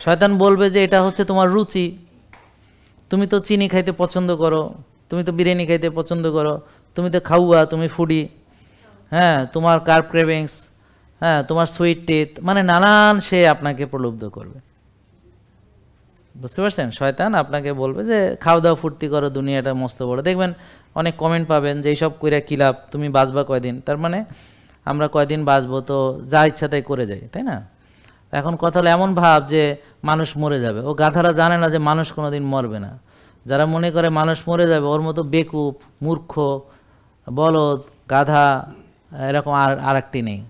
শয়তান বলবে যে এটা হচ্ছে তোমার রুচি, তুমি তো চিনি খাইতে পছন্দ করো, তুমি তো বিরিয়ানি খাইতে পছন্দ করো, তুমি তো খাওয়া, তুমি ফুডি, হ্যাঁ, তোমার কার্ব ক্রেভিংস, হ্যাঁ, তোমার সুইট টিথ, মানে নানান সে আপনাকে প্রলুব্ধ করবে। বুঝতে পারছেন? শয়তান আপনাকে বলবে যে খাওয়া দাওয়া ফুর্তি করো, দুনিয়াটা মস্ত বড়। দেখবেন অনেক কমেন্ট পাবেন যে এইসব কইরা কী লাভ, তুমি বাঁচবা কয়দিন, তার মানে আমরা কয়দিন বাঁচবো, তো যা ইচ্ছা তাই করে যাই, তাই না? এখন কথা হলো এমন ভাব যে মানুষ মরে যাবে, ও গাধারা জানে না যে মানুষ কোনো দিন মরবে না। যারা মনে করে মানুষ মরে যাবে, ওর মতো বেকুব, মূর্খ, বলদ, গাধা এরকম আর একটি নেই।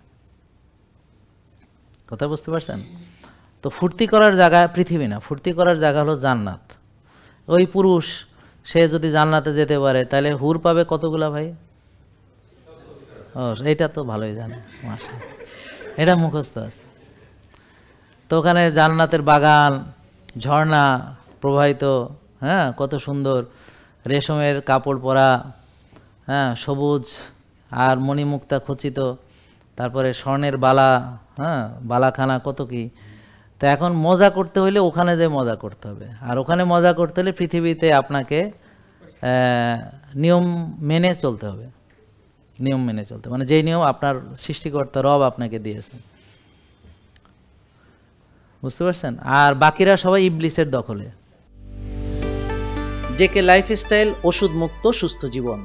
কথা বুঝতে পারছেন? তো ফুর্তি করার জায়গা পৃথিবী না, ফুর্তি করার জায়গা হলো জান্নাত। ওই পুরুষ সে যদি জান্নাতে যেতে পারে তাহলে হুর পাবে কতগুলা ভাই? ও, এইটা তো ভালোই জানে, মাশাআল্লাহ, এটা মুখস্থ আছে। তো ওখানে জান্নাতের বাগান, ঝর্ণা প্রবাহিত, হ্যাঁ, কত সুন্দর, রেশমের কাপড় পরা, হ্যাঁ, সবুজ আর মণিমুক্তা খচিত, তারপরে স্বর্ণের বালা, হ্যাঁ, বালাখানা, কত কি। তো এখন মজা করতে হলে ওখানে যে মজা করতে হবে, আর ওখানে মজা করতে হলে পৃথিবীতে আপনাকে নিয়ম মেনে চলতে হবে, নিয়ম মেনে চলতে, মানে যেই নিয়ম আপনার সৃষ্টিকর্তা রব আপনাকে দিয়েছেন। বুঝতে পারছেন? আর বাকিরা সবাই ইবলিসের দখলে। জেকে লাইফস্টাইল, ওষুধ মুক্ত সুস্থ জীবন।